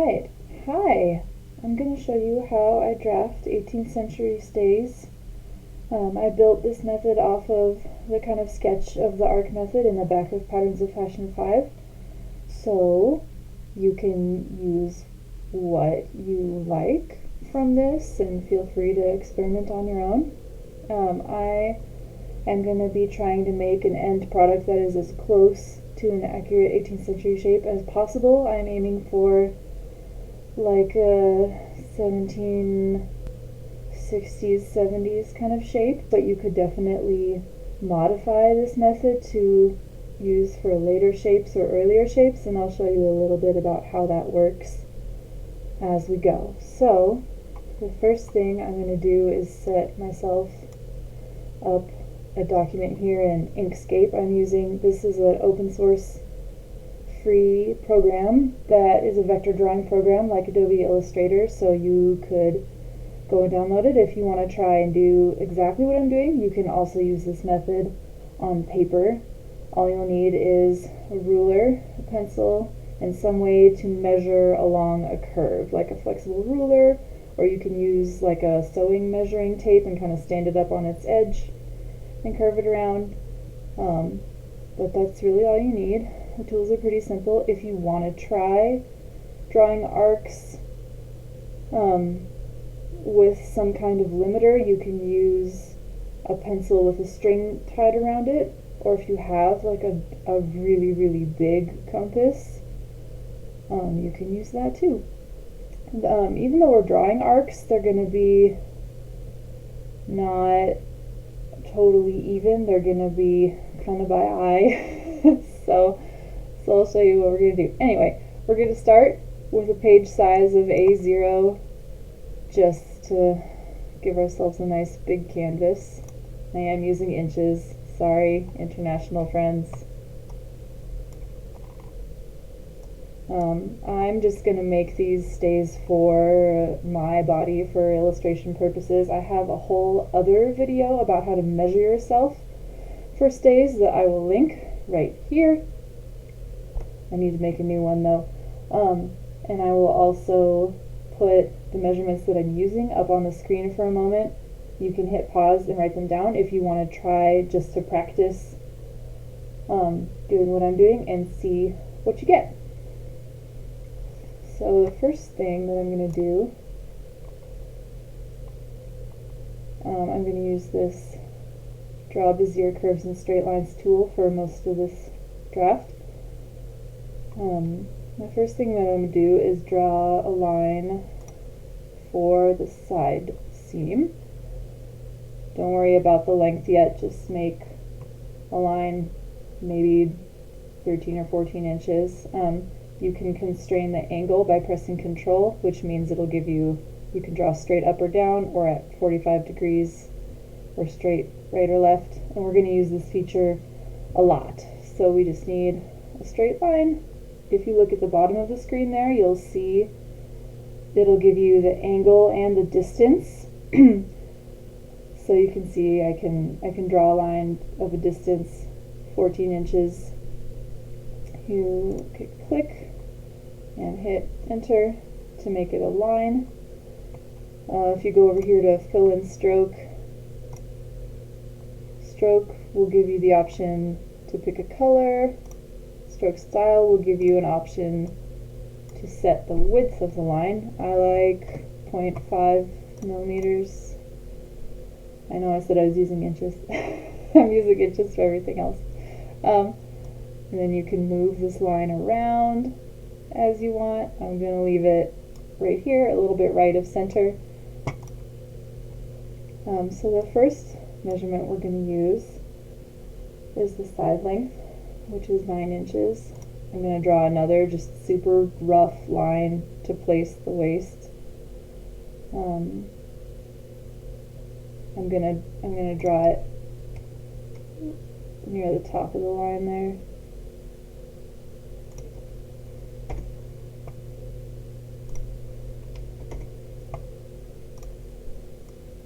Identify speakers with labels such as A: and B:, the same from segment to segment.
A: Right, hi! I'm going to show you how I draft 18th century stays. I built this method off of the kind of sketch of the arc method in the back of Patterns of Fashion 5. So you can use what you like from this and feel free to experiment on your own. I am going to be trying to make an end product that is as close to an accurate 18th century shape as possible. I'm aiming for like a 1760s, 70s kind of shape, but you could definitely modify this method to use for later shapes or earlier shapes, and I'll show you a little bit about how that works as we go. So the first thing I'm going to do is set myself up a document here in Inkscape. This is an open source free program that is a vector drawing program like Adobe Illustrator, so you could go and download it if you want to try and do exactly what I'm doing. You can also use this method on paper. All you'll need is a ruler, a pencil, and some way to measure along a curve, like a flexible ruler, or you can use like a sewing measuring tape and kind of stand it up on its edge and curve it around. But that's really all you need. The tools are pretty simple. If you want to try drawing arcs with some kind of limiter, you can use a pencil with a string tied around it, or if you have like a really, really big compass, you can use that too. And, even though we're drawing arcs, they're going to be not totally even. They're going to be kind of by eye. So I'll show you what we're going to do. Anyway, we're going to start with a page size of A0 just to give ourselves a nice big canvas. I am using inches. Sorry, international friends. I'm just going to make these stays for my body for illustration purposes. I have a whole other video about how to measure yourself for stays that I will link right here. I need to make a new one though. And I will also put the measurements that I'm using up on the screen for a moment. You can hit pause and write them down if you want to try just to practice doing what I'm doing and see what you get. So the first thing that I'm going to do, I'm going to use this Draw Bezier Curves and Straight Lines tool for most of this draft. The first thing that I'm going to do is draw a line for the side seam. Don't worry about the length yet, just make a line maybe 13 or 14 inches. You can constrain the angle by pressing Control, which means it'll give you can draw straight up or down, or at 45 degrees, or straight right or left. And we're going to use this feature a lot. So we just need a straight line. If you look at the bottom of the screen there, you'll see it'll give you the angle and the distance. So you can see I can draw a line of a distance 14 inches. You click and hit enter to make it a line. If you go over here to fill in stroke will give you the option to pick a color. Stroke style will give you an option to set the width of the line. I like 0.5 millimeters. I know I said I was using inches. I'm using inches for everything else. And then you can move this line around as you want. I'm going to leave it right here, a little bit right of center. So the first measurement we're going to use is the side length, which is 9 inches. I'm going to draw another just super rough line to place the waist. I'm gonna draw it near the top of the line there.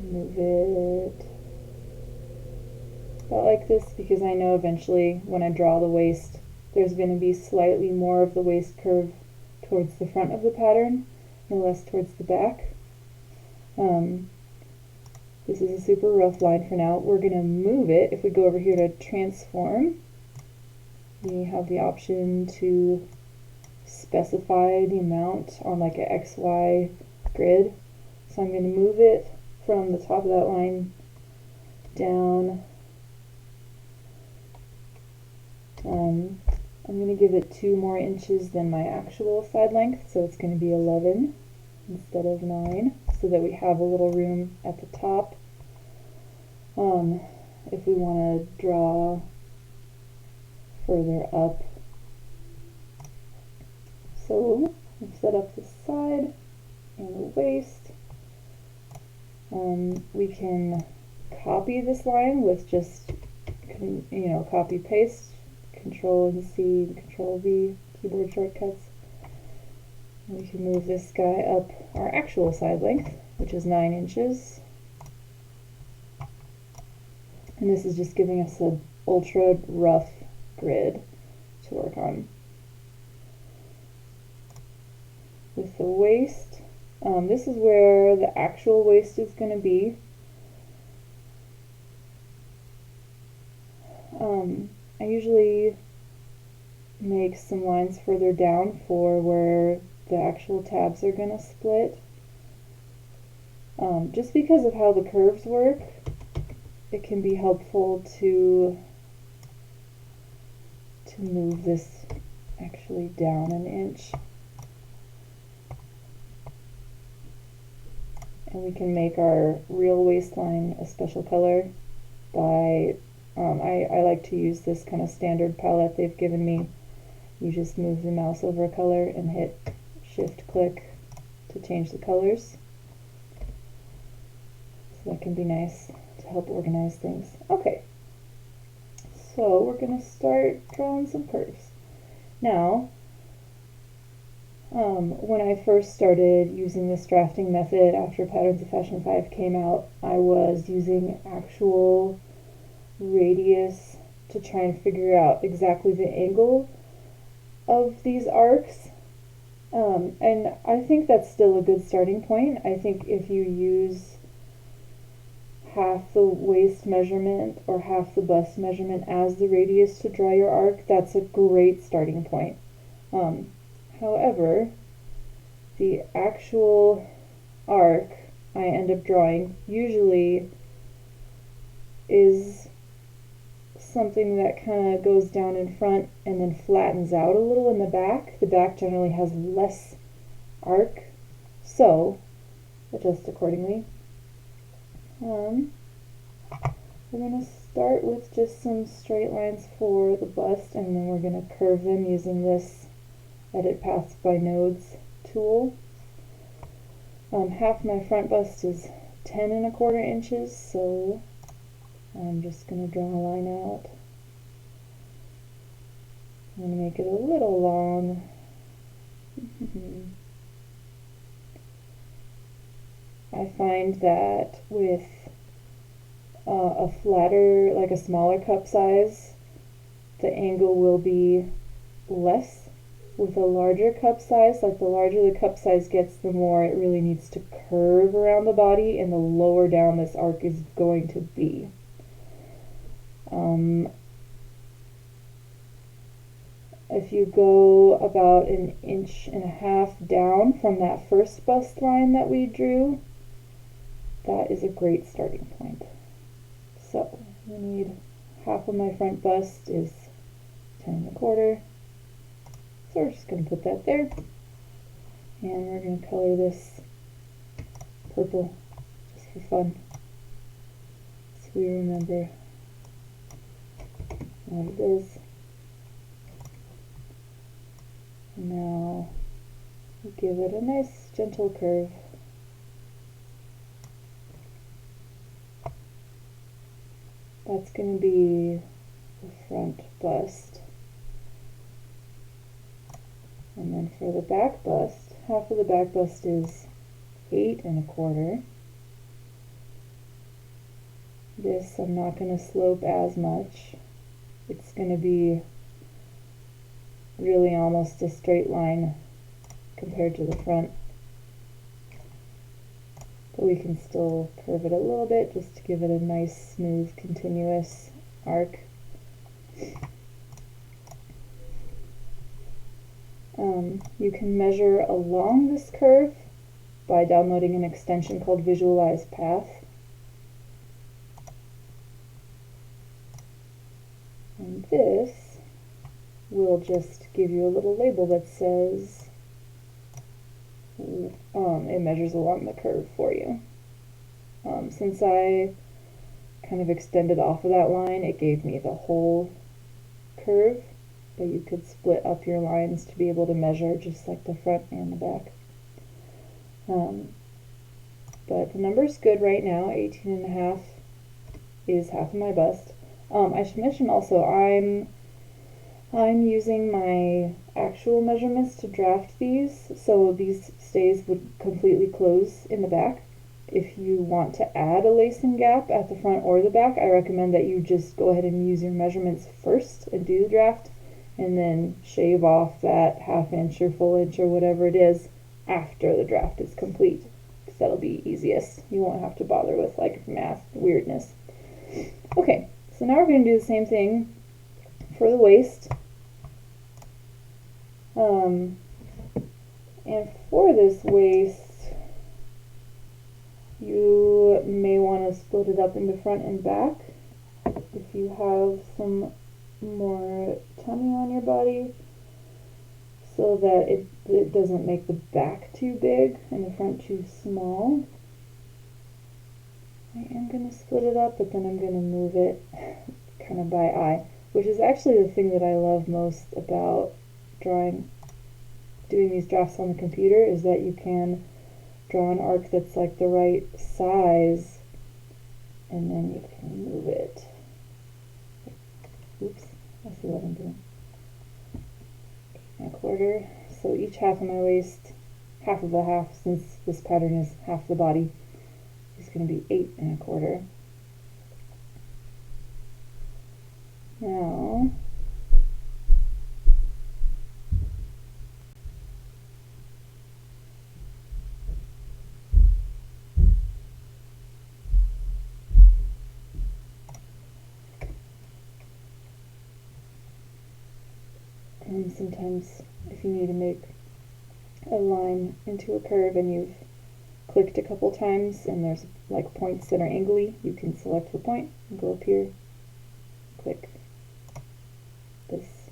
A: Move it about like this, because I know eventually when I draw the waist, there's going to be slightly more of the waist curve towards the front of the pattern and less towards the back. This is a super rough line for now. We're going to move it. If we go over here to transform, we have the option to specify the amount on like an XY grid. So I'm going to move it from the top of that line down. I'm going to give it 2 more inches than my actual side length, so it's going to be 11 instead of 9, so that we have a little room at the top. If we want to draw further up. So we've set up the side and the waist. We can copy this line with just, copy paste, Control and C, Control V, keyboard shortcuts. We can move this guy up our actual side length, which is 9 inches. And this is just giving us an ultra rough grid to work on. With the waist, this is where the actual waist is going to be. I usually make some lines further down for where the actual tabs are going to split. Just because of how the curves work, it can be helpful to move this actually down 1 inch. And we can make our real waistline a special color by, I like to use this kind of standard palette they've given me. You just move the mouse over a color and hit shift click to change the colors. So that can be nice to help organize things. Okay, so we're going to start drawing some curves. Now, when I first started using this drafting method after Patterns of Fashion 5 came out, I was using actual radius to try and figure out exactly the angle of these arcs. And I think that's still a good starting point. I think if you use half the waist measurement or half the bust measurement as the radius to draw your arc, that's a great starting point. However, the actual arc I end up drawing usually is something that kind of goes down in front and then flattens out a little in the back. The back generally has less arc, so adjust accordingly. We're going to start with just some straight lines for the bust, and then we're going to curve them using this Edit Paths by Nodes tool. Half my front bust is 10 1/4 inches, so I'm just going to draw a line out. I'm going to make it a little long. I find that with a flatter, like a smaller cup size, the angle will be less. With a larger cup size, like the larger the cup size gets, the more it really needs to curve around the body and the lower down this arc is going to be. If you go about 1.5 inches down from that first bust line that we drew, that is a great starting point. So we need half of my front bust is 10 1/4. So we're just going to put that there. And we're going to color this purple just for fun, so we remember what it is. And now we give it a nice gentle curve. That's going to be the front bust. And then for the back bust, half of the back bust is 8 1/4. This I'm not going to slope as much. It's going to be really almost a straight line compared to the front. But we can still curve it a little bit just to give it a nice, smooth, continuous arc. You can measure along this curve by downloading an extension called Visualize Path. And this will just give you a little label that says it measures along the curve for you. Since I kind of extended off of that line, it gave me the whole curve, but you could split up your lines to be able to measure just like the front and the back. But the number's good right now. 18.5 is half of my bust. I should mention also, I'm using my actual measurements to draft these, so these stays would completely close in the back. If you want to add a lacing gap at the front or the back, I recommend that you just go ahead and use your measurements first and do the draft, and then shave off that ½ inch or full inch or whatever it is after the draft is complete, because that'll be easiest. You won't have to bother with like math weirdness. Okay, so now we're going to do the same thing for the waist. And for this waist, you may want to split it up into front and back if you have some more tummy on your body, so that it doesn't make the back too big and the front too small. I am going to split it up, but then I'm going to move it kind of by eye, which is actually the thing that I love most about doing these drafts on the computer, is that you can draw an arc that's like the right size, and then you can move it. Oops, I see what I'm doing. 8¼ So each half of my waist, half of the half, since this pattern is half the body, is going to be 8¼ Now, and sometimes if you need to make a line into a curve and you've clicked a couple times and there's like points that are angly, you can select the point and go up here, click this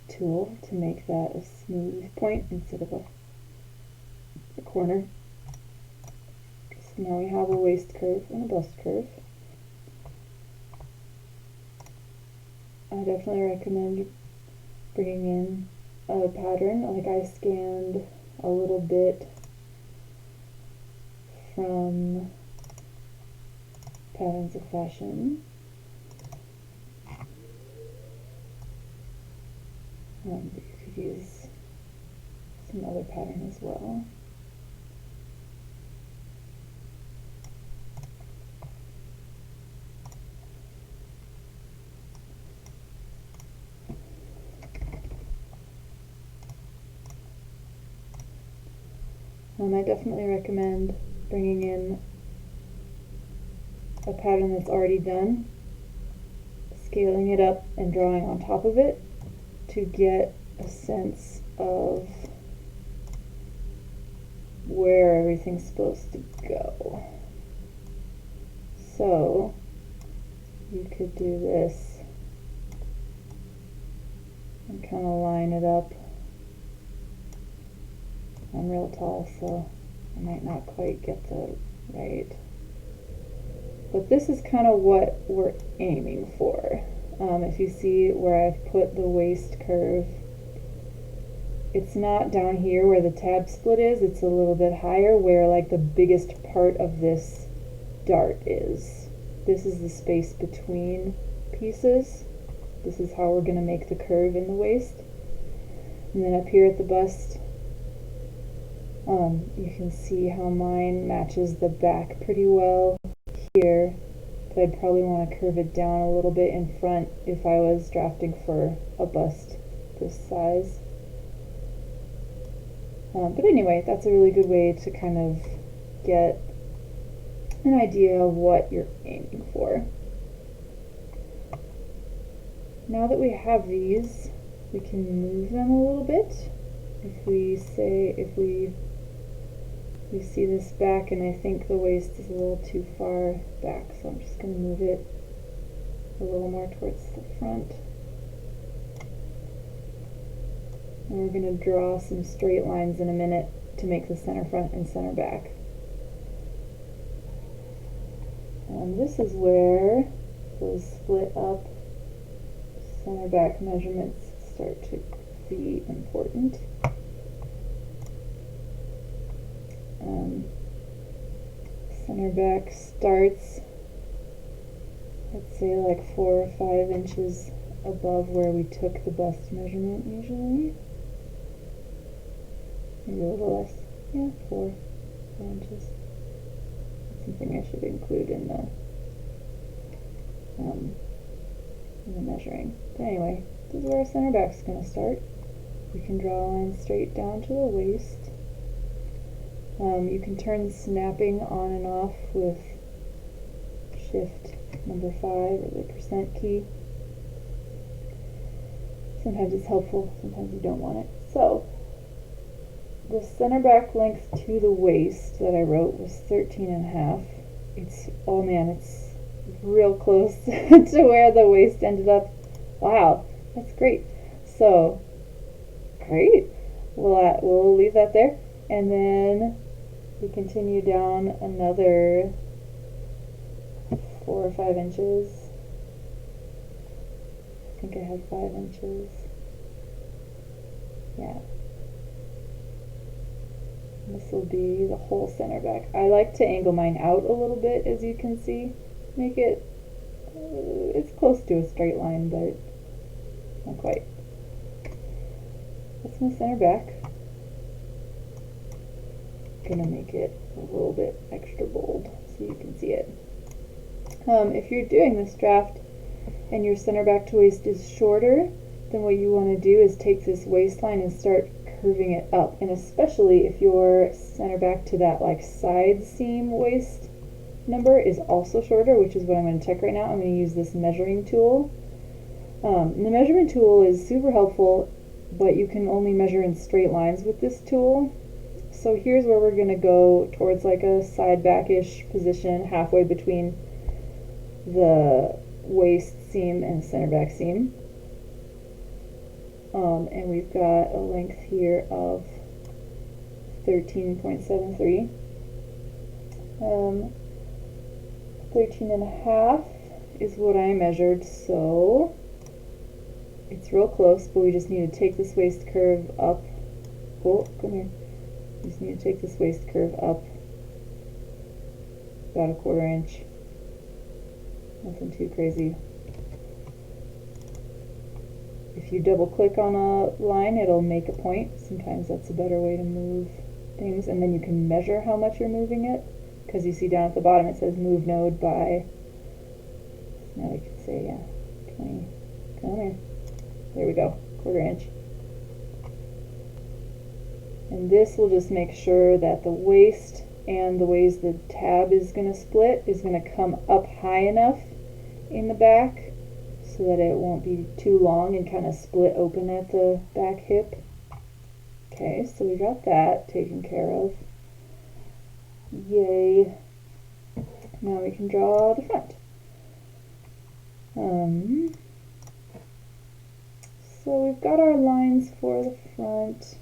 A: tool to make that a smooth point instead of a corner. So now we have a waist curve and a bust curve. I definitely recommend bringing in a pattern. Like, I scanned a little bit from Patterns of Fashion. You could use some other pattern as well. I definitely recommend bringing in a pattern that's already done, scaling it up and drawing on top of it to get a sense of where everything's supposed to go. So you could do this and kind of line it up. I'm real tall, so I might not quite get the right. But this is kind of what we're aiming for. If you see where I've put the waist curve, it's not down here where the tab split is, it's a little bit higher where like the biggest part of this dart is. This is the space between pieces. This is how we're going to make the curve in the waist. And then up here at the bust, you can see how mine matches the back pretty well here, but I'd probably want to curve it down a little bit in front if I was drafting for a bust this size. But anyway, that's a really good way to kind of get an idea of what you're aiming for. Now that we have these, we can move them a little bit. If we see this back, and I think the waist is a little too far back, so I'm just going to move it a little more towards the front. And we're going to draw some straight lines in a minute to make the center front and center back. And this is where those split up center back measurements start to be important. Center back starts, let's say, like 4 or 5 inches above where we took the bust measurement usually. Maybe a little less. Yeah, 4 inches. That's something I should include in the measuring. But anyway, this is where our center back is going to start. We can draw a line straight down to the waist. You can turn snapping on and off with shift number 5 or the percent key. Sometimes it's helpful, sometimes you don't want it. So, the center back length to the waist that I wrote was 13.5. It's, oh man, it's real close to where the waist ended up. Wow, that's great. So, great. We'll leave that there. And then we continue down another 4 or 5 inches. I think I had 5 inches. Yeah. This will be the whole center back. I like to angle mine out a little bit, as you can see. Make it, it's close to a straight line, but not quite. That's my center back. Gonna make it a little bit extra bold so you can see it. If you're doing this draft and your center back to waist is shorter, then what you want to do is take this waistline and start curving it up. And especially if your center back to that like side seam waist number is also shorter, which is what I'm going to check right now. I'm going to use this measuring tool. The measurement tool is super helpful, but you can only measure in straight lines with this tool. So here's where we're going to go towards like a side back-ish position, halfway between the waist seam and center back seam. And we've got a length here of 13.73. 13.5 is what I measured, so it's real close, but we just need to take this waist curve up. Oh, come here. We just need to take this waist curve up about 1/4 inch. Nothing too crazy. If you double click on a line, it'll make a point. Sometimes that's a better way to move things, and then you can measure how much you're moving it, because you see down at the bottom it says move node by, now we can say, yeah, 20, come here, there we go, 1/4 inch. And this will just make sure that the waist and the ways the tab is going to split is going to come up high enough in the back so that it won't be too long and kind of split open at the back hip. Okay, so we got that taken care of. Yay. Now we can draw the front. So we've got our lines for the front.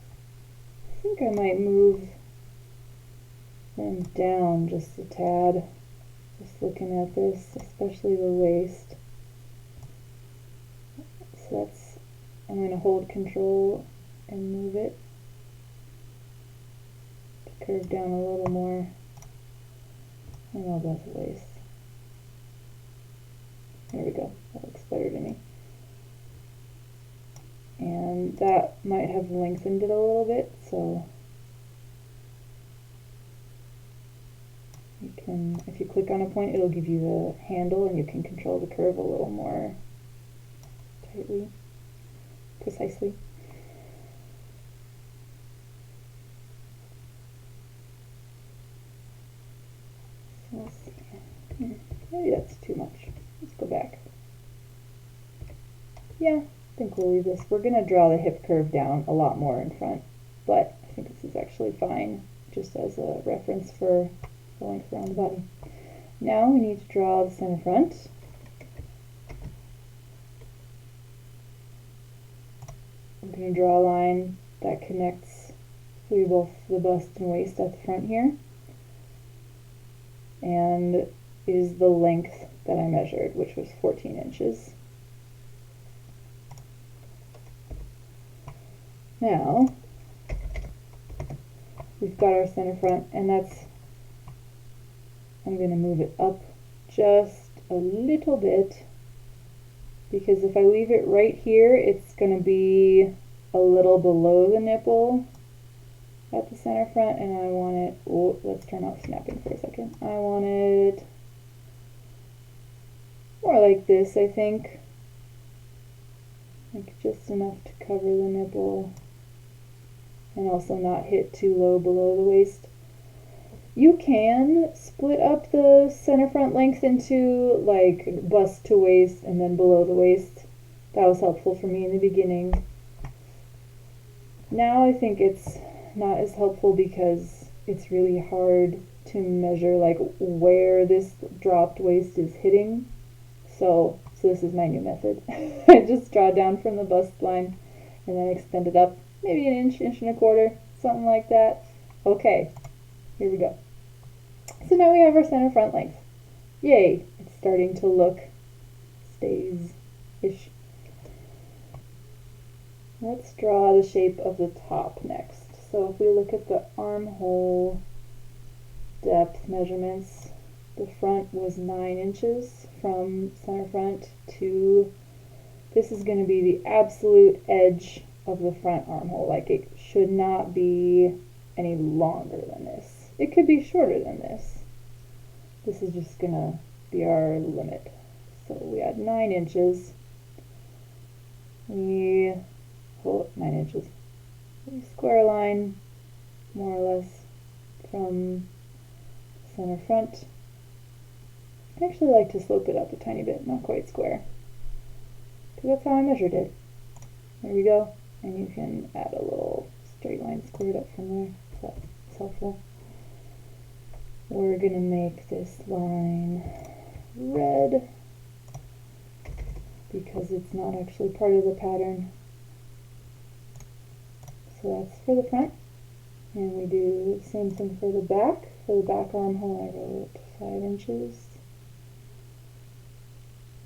A: I think I might move them down just a tad, just looking at this, especially the waist. So that's, I'm going to hold control and move it to curve down a little more. I don't know about the waist. There we go, that looks better to me. And that might have lengthened it a little bit, so you can, if you click on a point, it'll give you the handle and you can control the curve a little more tightly, precisely. We'll see. Maybe that's too much. Let's go back. Yeah, I think we'll leave this. We're going to draw the hip curve down a lot more in front, but I think this is actually fine just as a reference for the length around the body. Now we need to draw the center front. I'm going to draw a line that connects through both the bust and waist at the front here, and is the length that I measured, which was 14 inches. Now, we've got our center front, and I'm going to move it up just a little bit, because if I leave it right here, it's going to be a little below the nipple at the center front, and I want it, oh, let's turn off snapping for a second. I want it more like this, I think. Like just enough to cover the nipple and also not hit too low below the waist. You can split up the center front length into like bust to waist and then below the waist. That was helpful for me in the beginning. Now I think it's not as helpful because it's really hard to measure like where this dropped waist is hitting. So this is my new method. I just draw down from the bust line and then extend it up maybe an inch, inch and a quarter, something like that. Okay, here we go. So now we have our center front length. Yay, it's starting to look stays-ish. Let's draw the shape of the top next. So if we look at the armhole depth measurements, the front was 9 inches from center front to, this is going to be the absolute edge of the front armhole. Like it should not be any longer than this. It could be shorter than this. This is just going to be our limit. So we had 9 inches. We, 9 inches. We square line more or less from center front. I actually like to slope it up a tiny bit, not quite square, because that's how I measured it. There we go, and you can add a little straight line squared up from there, so that's helpful. We're going to make this line red, because it's not actually part of the pattern. So that's for the front, and we do the same thing for the back. For the back armhole, I wrote 5 inches.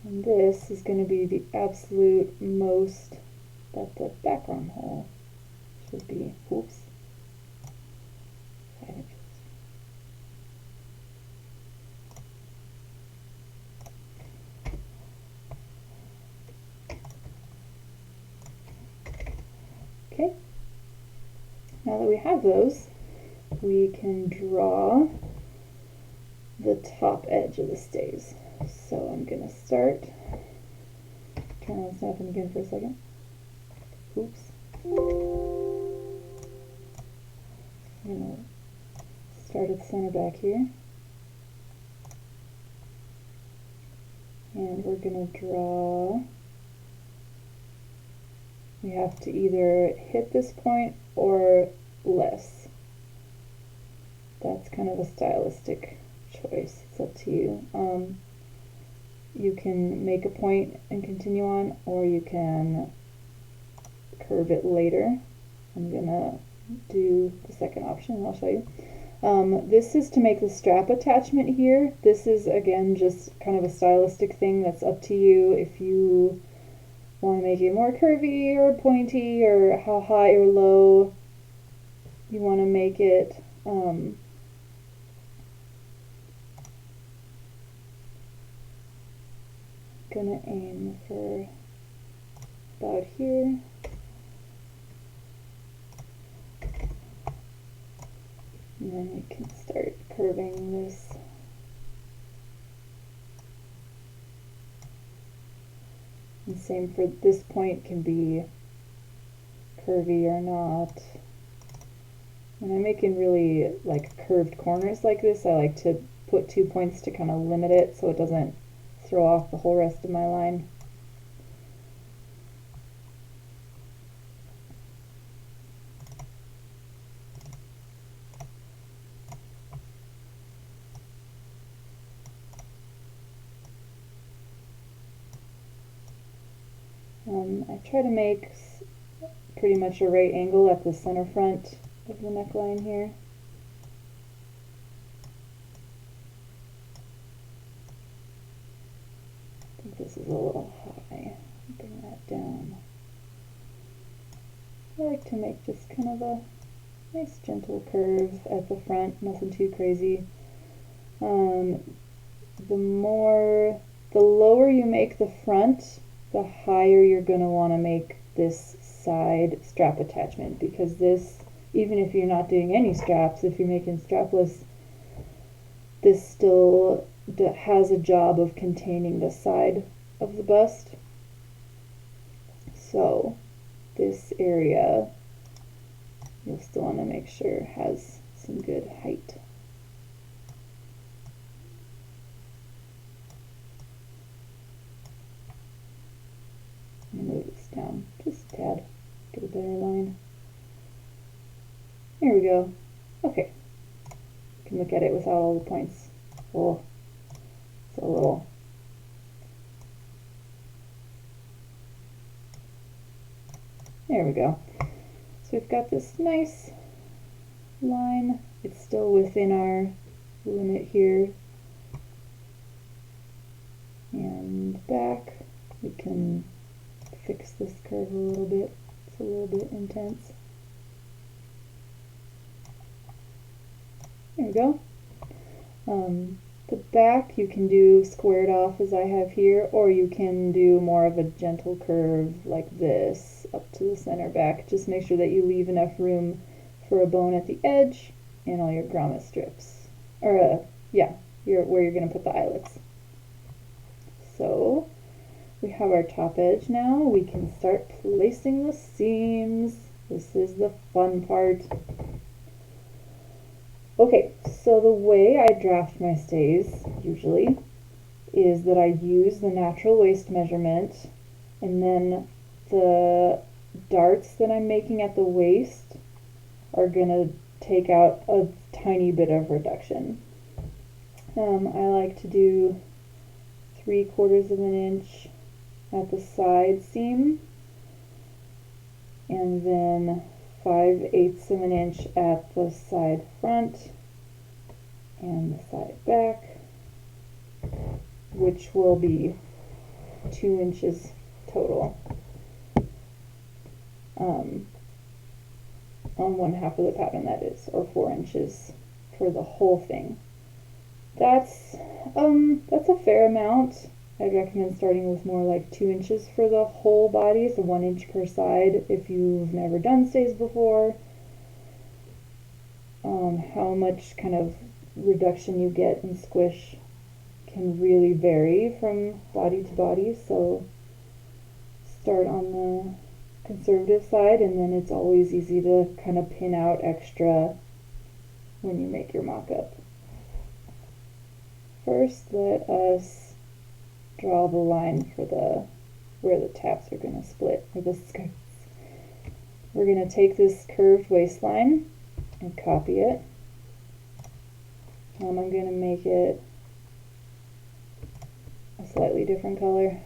A: And this is going to be the absolute most that the back armhole should be. Oops. 5 inches. Okay. Now that we have those, we can draw the top edge of the stays. So I'm going to start, turn on snapping again for a second. Oops. I'm going to start at the center back here. And we're going to draw, we have to either hit this point or less. That's kind of a stylistic choice. It's up to you. You can make a point and continue on, or you can curve it later. I'm gonna do the second option and I'll show you. This is to make the strap attachment here. This is again just kind of a stylistic thing that's up to you. If you want to make it more curvy or pointy, or how high or low you want to make it. Gonna aim for about here. And then we can start curving this. And same for this point, can be curvy or not. When I'm making really like curved corners like this, I like to put 2 points to kind of limit it so it doesn't throw off the whole rest of my line. I try to make pretty much a right angle at the center front of the neckline here. I think this is a little high. Bring that down. I like to make just kind of a nice gentle curve at the front, nothing too crazy. The lower you make the front, the higher you're going to want to make this side strap attachment, because this, even if you're not doing any straps, if you're making strapless, this still has a job of containing the side of the bust. So this area you'll still want to make sure has some good height. Move this down just a tad, get a better line. There we go. Okay, you can look at it without all the points. Oh, it's a little. There we go. So we've got this nice line. It's still within our limit here. And back, we can fix this curve a little bit. It's a little bit intense. There we go. The back you can do squared off as I have here, or you can do more of a gentle curve like this up to the center back. Just make sure that you leave enough room for a bone at the edge and all your grommet strips. Or where you're going to put the eyelets. So we have our top edge now. We can start placing the seams. This is the fun part. Okay, so the way I draft my stays usually is that I use the natural waist measurement, and then the darts that I'm making at the waist are going to take out a tiny bit of reduction. I like to do 3/4 of an inch at the side seam, and then 5/8 of an inch at the side front and the side back, which will be 2 inches total on one half of the pattern, that is, or 4 inches for the whole thing. That's a fair amount. I'd recommend starting with more like 2 inches for the whole body, so 1 inch per side if you've never done stays before. How much kind of reduction you get in squish can really vary from body to body, so start on the conservative side, and then it's always easy to kind of pin out extra when you make your mock-up. First, let us draw the line for where the taps are going to split, or the skirts. We're going to take this curved waistline and copy it. I'm going to make it a slightly different color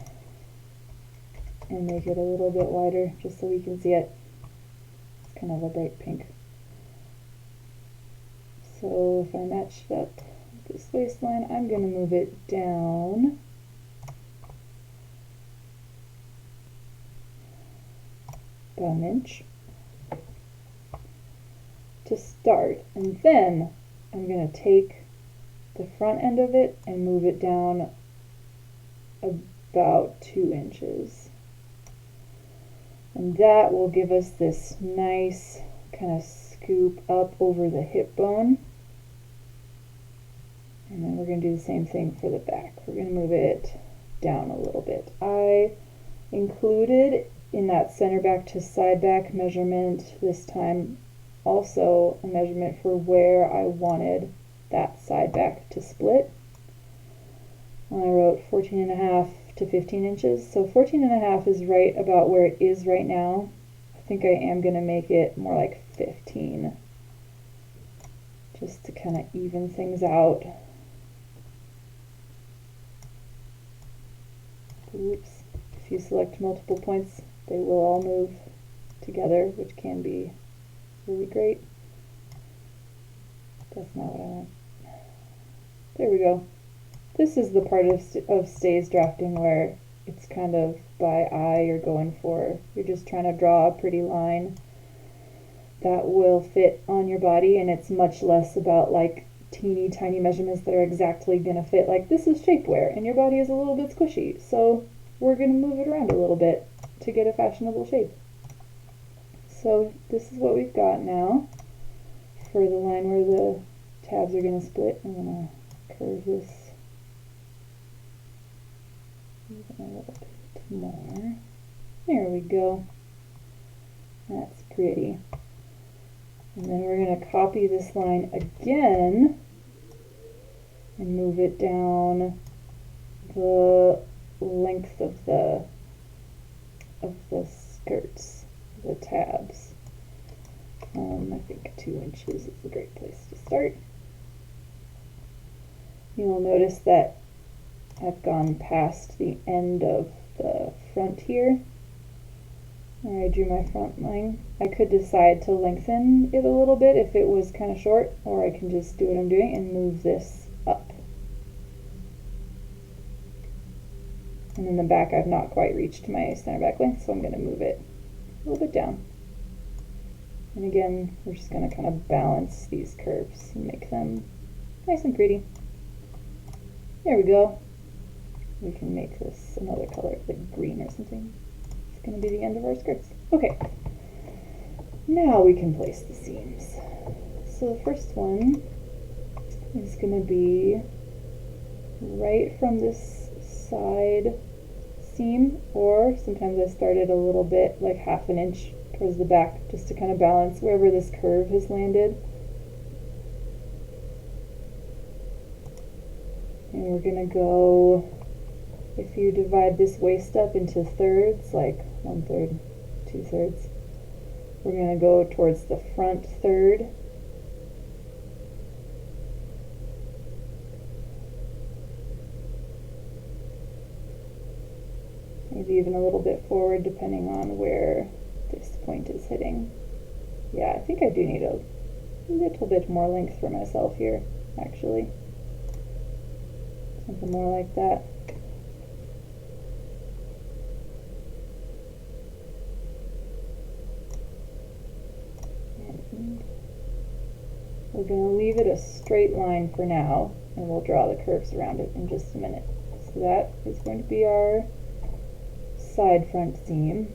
A: and make it a little bit wider just so we can see it. It's kind of a bright pink. So if I match it up with this waistline, I'm going to move it down about 1 inch to start, and then I'm going to take the front end of it and move it down about 2 inches, and that will give us this nice kind of scoop up over the hip bone. And then we're going to do the same thing for the back. We're going to move it down a little bit. I included in that center back to side back measurement this time also a measurement for where I wanted that side back to split. And I wrote 14.5 to 15 inches. So 14.5 is right about where it is right now. I think I am going to make it more like 15, just to kind of even things out. Oops. If you select multiple points, they will all move together, which can be really great. That's not what I want. There we go. This is the part of stays drafting where it's kind of by eye. You're just trying to draw a pretty line that will fit on your body, and it's much less about like teeny tiny measurements that are exactly going to fit. Like, this is shapewear and your body is a little bit squishy, so we're going to move it around a little bit to get a fashionable shape. So this is what we've got now for the line where the tabs are going to split. I'm going to curve this even a little bit more. There we go. That's pretty. And then we're going to copy this line again and move it down the length of the skirts, the tabs. I think 2 inches is a great place to start. You'll notice that I've gone past the end of the front here, where I drew my front line. I could decide to lengthen it a little bit if it was kind of short, or I can just do what I'm doing and move this up. And in the back, I've not quite reached my center back length, so I'm going to move it a little bit down. And again, we're just going to kind of balance these curves and make them nice and pretty. There we go. We can make this another color, like green or something. It's going to be the end of our skirts. Okay, now we can place the seams. So the first one is going to be right from this side seam, or sometimes I started a little bit, like half an inch towards the back, just to kind of balance wherever this curve has landed. And we're going to go, if you divide this waist up into thirds, like 1/3, 2/3, we're going to go towards the front third. Maybe even a little bit forward, depending on where this point is hitting. Yeah, I think I do need a little bit more length for myself here, actually. Something more like that. And we're going to leave it a straight line for now, and we'll draw the curves around it in just a minute. So that is going to be our side front seam.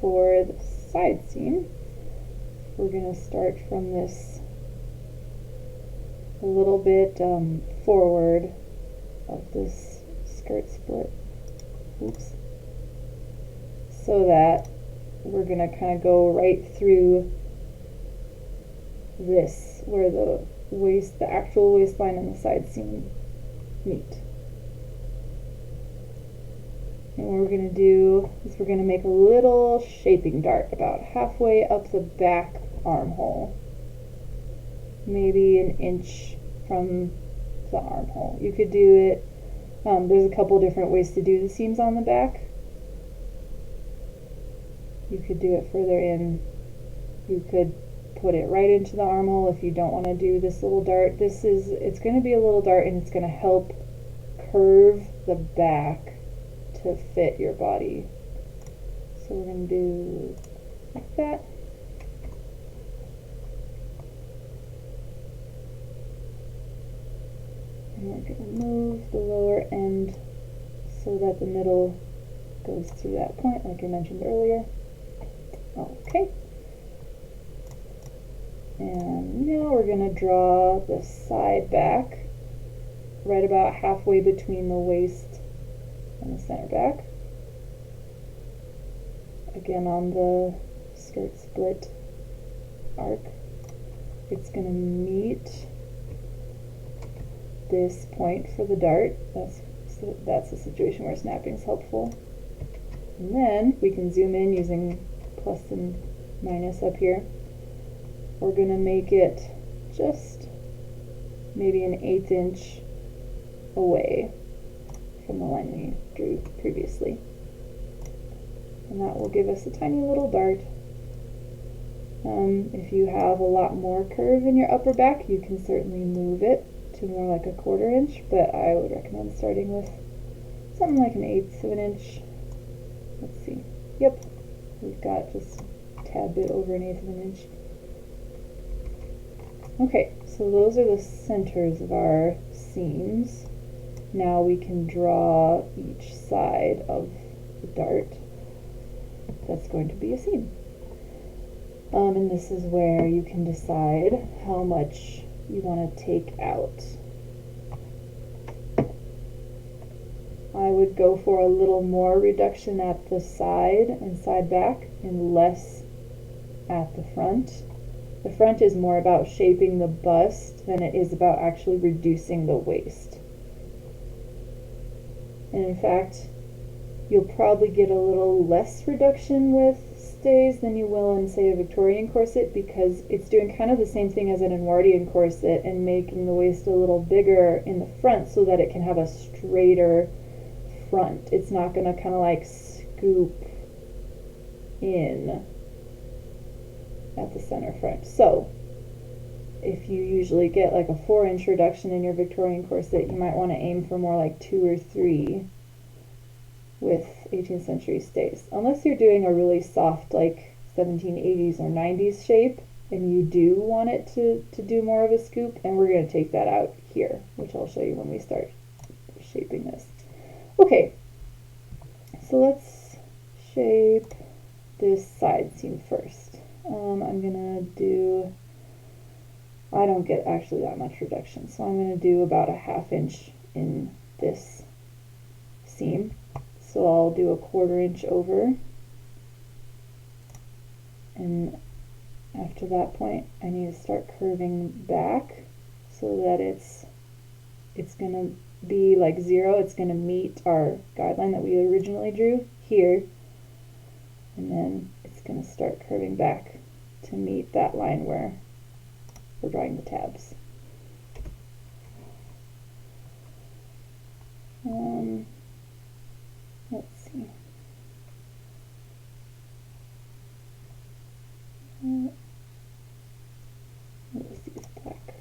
A: For the side seam, we're going to start from this a little bit forward of this skirt split. Oops. So that we're going to kind of go right through this, where the waist, the actual waistline and the side seam meet. And what we're going to do is we're going to make a little shaping dart about halfway up the back armhole, maybe 1 inch from the armhole. You could do it, there's a couple different ways to do the seams on the back. You could do it further in. You could put it right into the armhole if you don't want to do this little dart. It's going to be a little dart, and it's going to help curve the back to fit your body. So we're going to do like that. And we're going to move the lower end so that the middle goes to that point, like I mentioned earlier. Okay. And now we're going to draw the side back right about halfway between the waist and the center back. Again on the skirt split arc. it's going to meet this point for the dart. That's a situation where snapping is helpful. And then we can zoom in using plus and minus up here. We're going to make it just maybe an 1/8 inch away from the line we drew previously. And that will give us a tiny little dart. If you have a lot more curve in your upper back, you can certainly move it to more like a 1/4 inch, but I would recommend starting with something like an 1/8 of an inch. Let's see. Yep, we've got just a tad bit over an 1/8 of an inch. Okay, so those are the centers of our seams. Now we can draw each side of the dart that's going to be a seam. And this is where you can decide how much you want to take out. I would go for a little more reduction at the side and side back and less at the front. The front is more about shaping the bust than it is about actually reducing the waist. And in fact, you'll probably get a little less reduction with stays than you will in, say, a Victorian corset, because it's doing kind of the same thing as an Edwardian corset and making the waist a little bigger in the front so that it can have a straighter front. It's not going to kind of like scoop in at the center front. So if you usually get like a 4-inch reduction in your Victorian corset, you might want to aim for more like 2 or 3 with 18th century stays. Unless you're doing a really soft like 1780s or 90s shape and you do want it to do more of a scoop, and we're going to take that out here, which I'll show you when we start shaping this. Okay, so let's shape this side seam first. I'm gonna do, I don't get actually that much reduction, so I'm gonna do about a 1/2 inch in this seam. So I'll do a 1/4 inch over, and after that point I need to start curving back so that it's gonna be like 0. It's gonna meet our guideline that we originally drew here, and then it's gonna start curving back to meet that line where we're drawing the tabs. Let's see. Let's use black.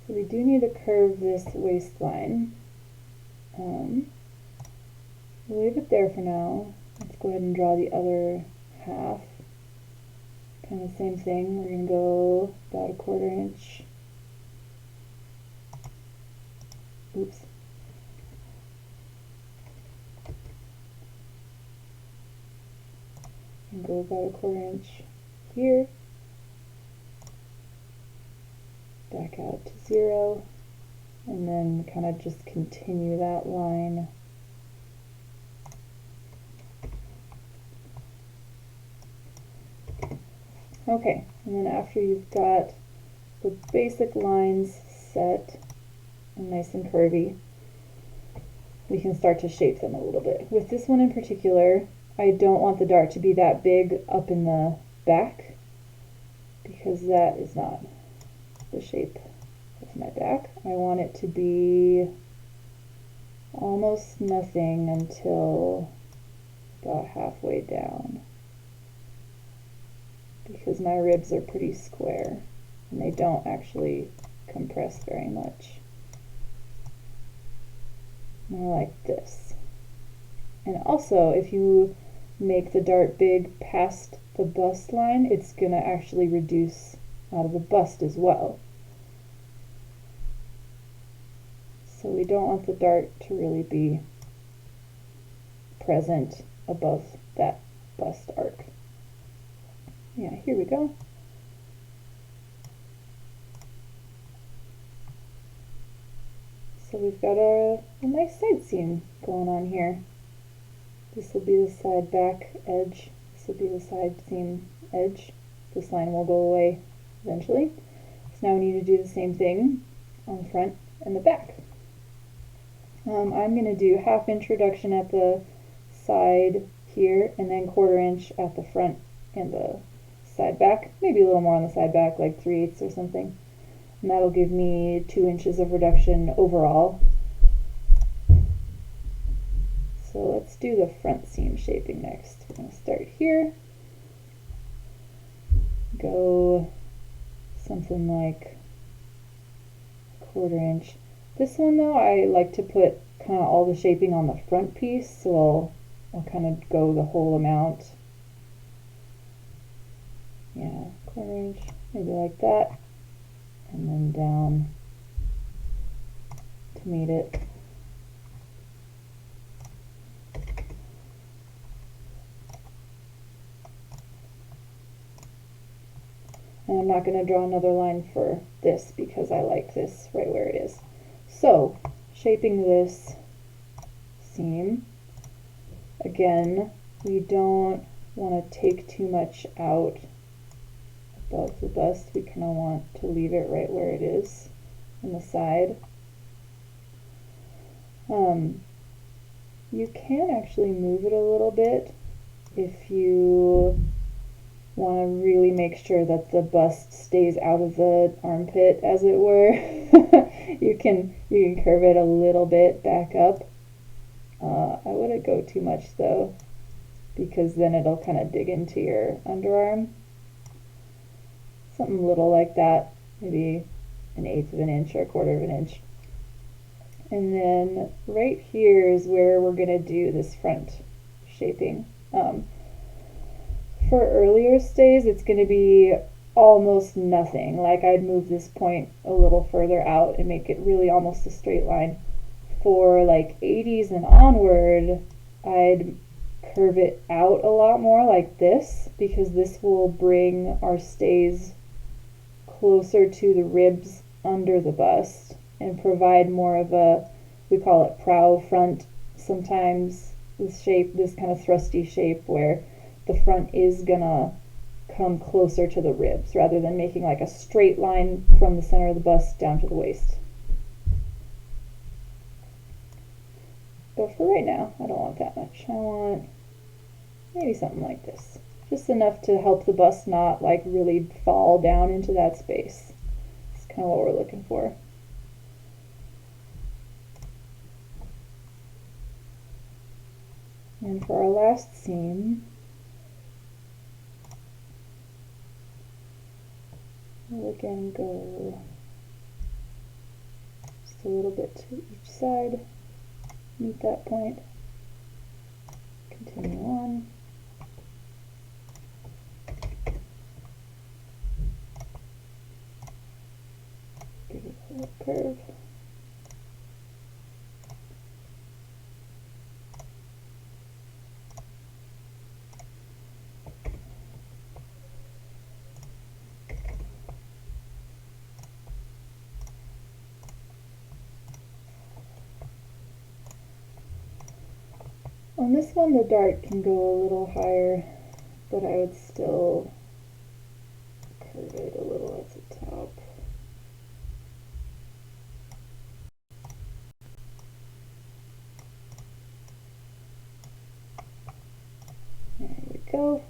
A: So we do need to curve this waistline. We'll leave it there for now. Let's go ahead and draw the other half. Kind of the same thing. We're going to go about a 1/4 inch. Oops. And go about a 1/4 inch here. Back out to 0. And then kind of just continue that line. Okay, and then after you've got the basic lines set and nice and curvy, we can start to shape them a little bit. With this one in particular, I don't want the dart to be that big up in the back, because that is not the shape of my back. I want it to be almost nothing until about halfway down, because my ribs are pretty square and they don't actually compress very much. More like this. And also, if you make the dart big past the bust line, it's going to actually reduce out of the bust as well. So we don't want the dart to really be present above that bust arc. Yeah, here we go. So we've got a nice side seam going on here. This will be the side back edge. This will be the side seam edge. This line will go away eventually. So now we need to do the same thing on the front and the back. I'm going to do 1/2 inch reduction at the side here and then 1/4 inch at the front and the side back. Maybe a little more on the side back, like 3/8 or something. And that'll give me 2 inches of reduction overall. So let's do the front seam shaping next. We're going to start here. Go something like 1/4 inch. This one though, I like to put kind of all the shaping on the front piece, so I'll kind of go the whole amount. Yeah, 1/4 inch, maybe like that, and then down to meet it. And I'm not going to draw another line for this because I like this right where it is. So, shaping this seam, again, we don't want to take too much out above the bust. We kind of want to leave it right where it is on the side. You can actually move it a little bit if you want to really make sure that the bust stays out of the armpit, as it were. you can curve it a little bit back up. I wouldn't go too much though, because then it'll kind of dig into your underarm. Something little like that, maybe 1/8 of an inch or 1/4 of an inch. And then right here is where we're going to do this front shaping. For earlier stays, it's going to be almost nothing. Like I'd move this point a little further out and make it really almost a straight line. For like 80s and onward, I'd curve it out a lot more like this, because this will bring our stays closer to the ribs under the bust and provide more of a, we call it prow front sometimes, this shape, this kind of thrusty shape where the front is gonna come closer to the ribs rather than making like a straight line from the center of the bust down to the waist. But for right now, I don't want that much. I want maybe something like this. Just enough to help the bust not like really fall down into that space. That's kind of what we're looking for. And for our last seam, we'll again go just a little bit to each side, meet that point, continue on. Give it a little curve. On this one, the dart can go a little higher, but I would still curve it a little at the top. There we go.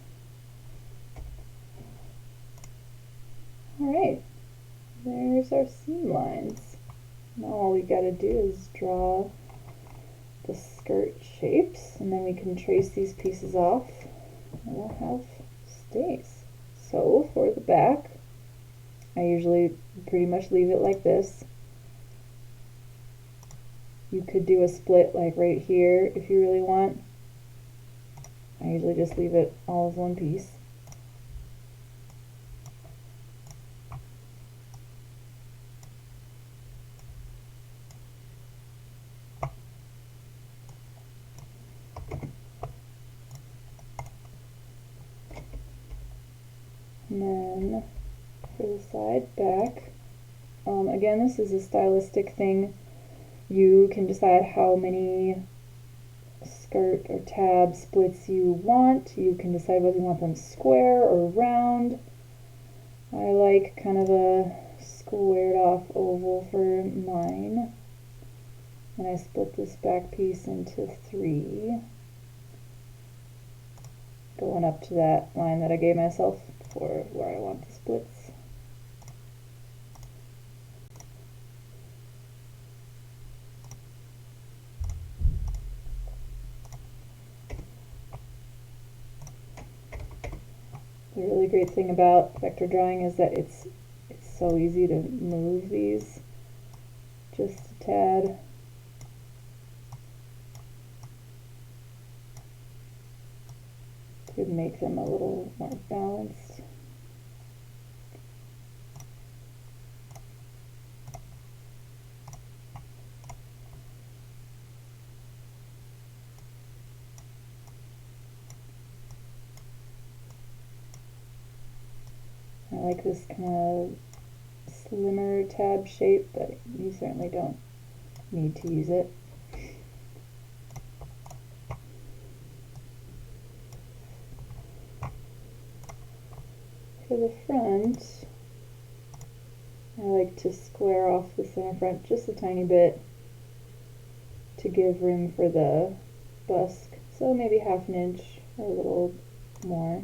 A: Alright, there's our seam lines. Now all we gotta do is draw the skirt shapes, and then we can trace these pieces off and we'll have stays. So for the back, I usually pretty much leave it like this. You could do a split like right here if you really want. I usually just leave it all as one piece. And then for the side back, again, this is a stylistic thing. You can decide how many skirt or tab splits you want. You can decide whether you want them square or round. I like kind of a squared off oval for mine. And I split this back piece into 3, going up to that line that I gave myself for where I want the splits. The really great thing about vector drawing is that it's so easy to move these just a tad. To make them a little more balanced. I like this kind of slimmer tab shape, but you certainly don't need to use it. For the front, I like to square off the center front just a tiny bit to give room for the busk. So maybe ½ inch or a little more.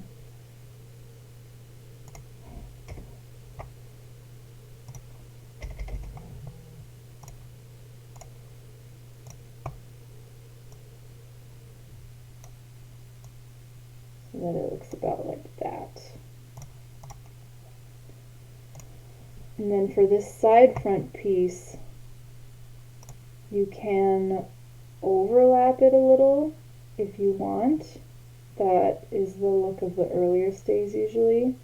A: So that it looks about like that. And then for this side front piece, you can overlap it a little if you want. That is the look of the earlier stays usually.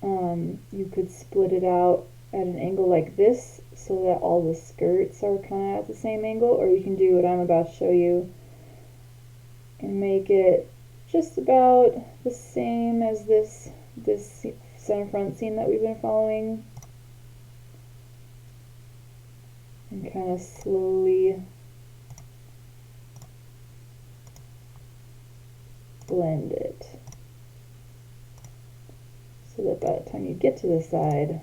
A: You could split it out at an angle like this so that all the skirts are kind of at the same angle, or you can do what I'm about to show you and make it just about the same as this center front seam that we've been following, and kind of slowly blend it so that by the time you get to the side,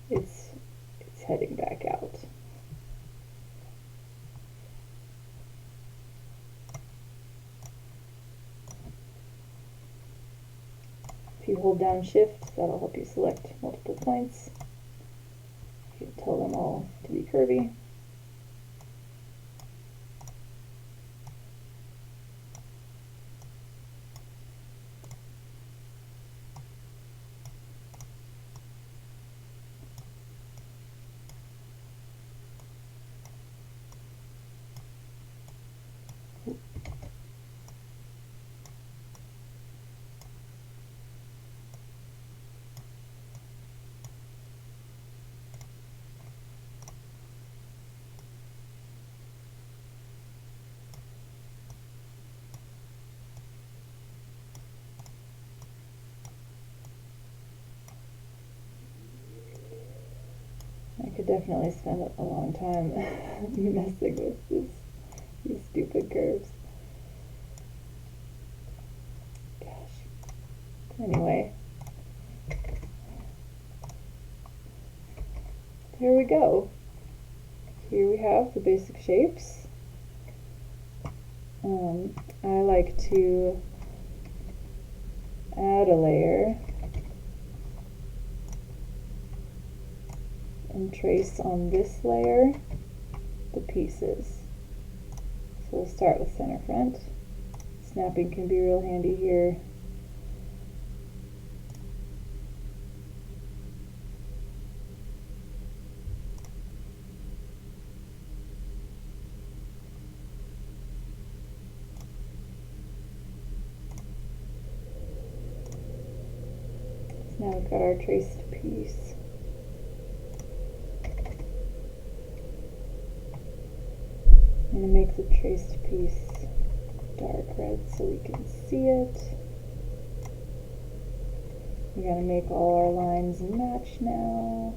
A: it's heading back out. If you hold down Shift, that'll help you select multiple points. You can tell them all to be curvy. I could definitely spend a long time messing with these stupid curves. Gosh. Anyway, there we go. Here we have the basic shapes. I like to add a layer and trace on this layer the pieces. So we'll start with center front. Snapping can be real handy here. So now we've got our traced piece. I'm going to make the traced piece dark red so we can see it. We got to make all our lines match now.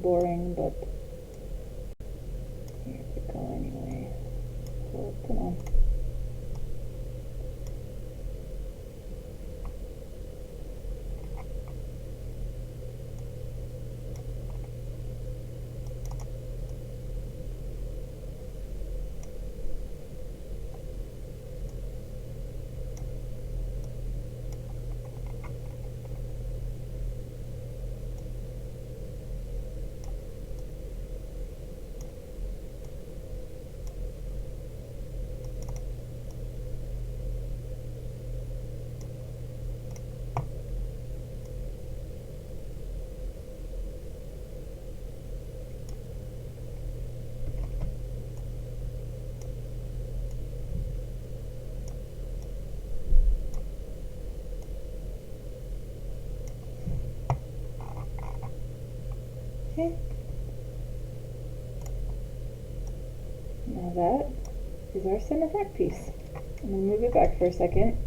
A: boring, but here we go anyway. Oh, come on. Okay. Now that is our center front piece. I'm going to move it back for a second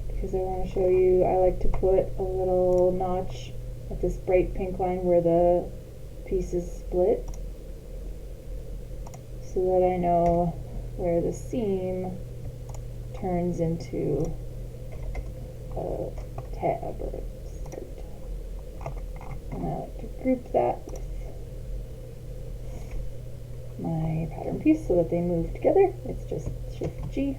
A: because I want to show you, I like to put a little notch at this bright pink line where the piece is split so that I know where the seam turns into a tab or a skirt. And I like to group that with my pattern piece so that they move together. It's just Shift G.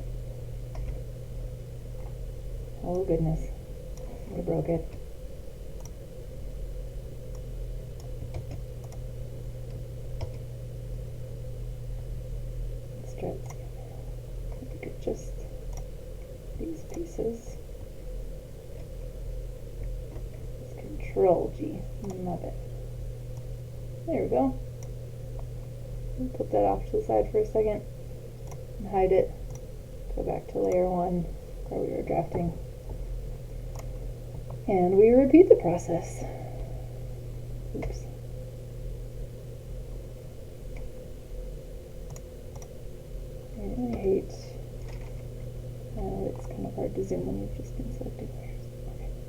A: Oh goodness, I broke it. Let's try this again. Look at just these pieces. It's Control G, my bad. There we go. Put that off to the side for a second and hide it. Go back to layer 1 where we were drafting. And we repeat the process. Oops. I really hate, it's kind of hard to zoom when you've just been selecting layers. Okay.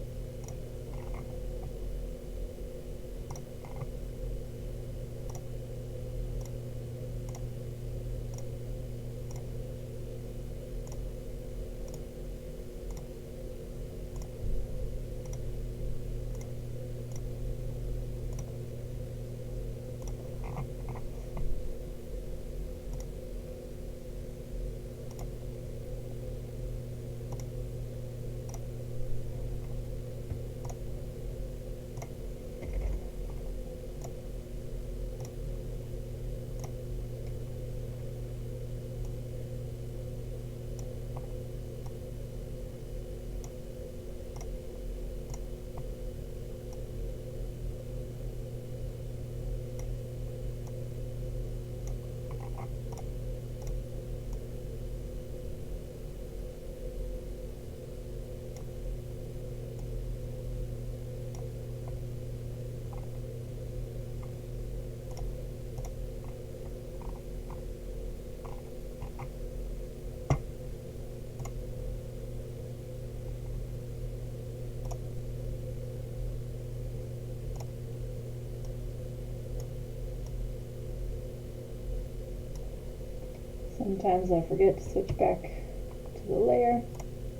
A: Sometimes I forget to switch back to the layer,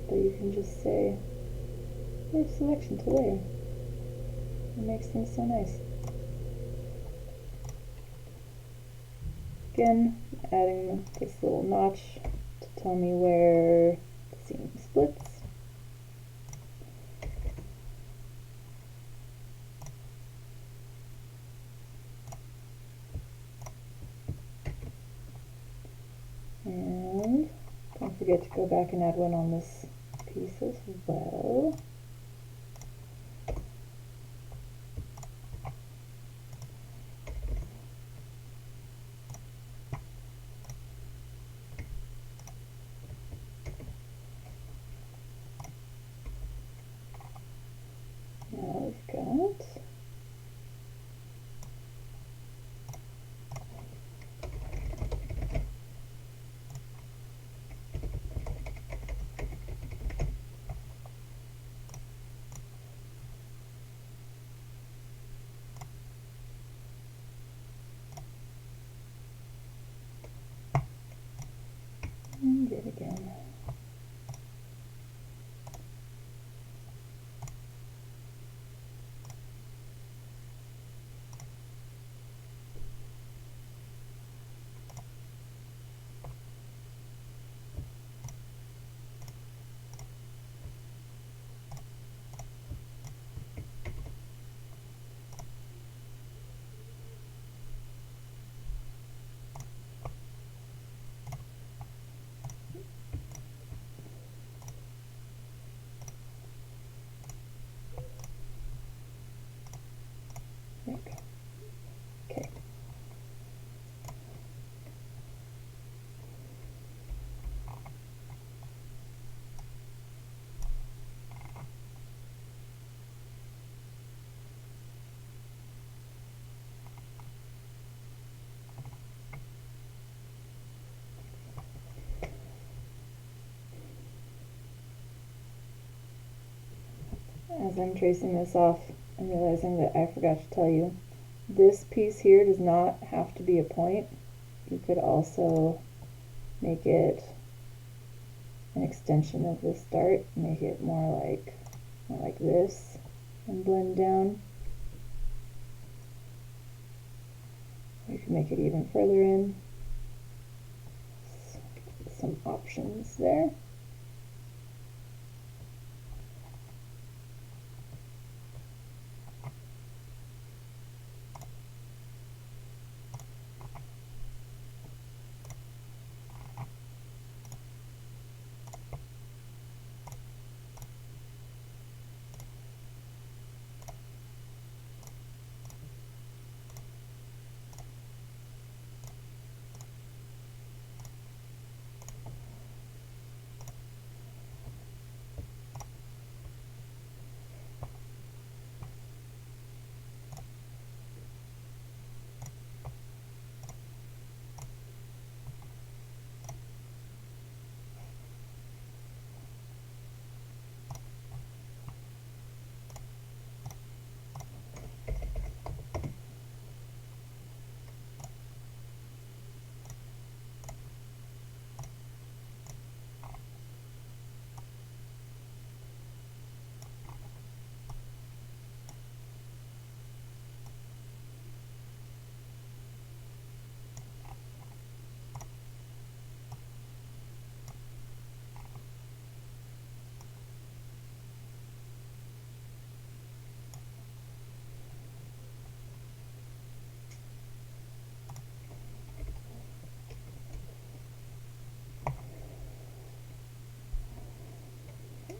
A: but you can just say, move selection to layer. It makes things so nice. Again, adding this little notch to tell me where the seam splits. And don't forget to go back and add one on this piece as well. Now we've got as I'm tracing this off, I'm realizing that I forgot to tell you, this piece here does not have to be a point. You could also make it an extension of this dart, make it more like this, and blend down. You can make it even further in. Some options there.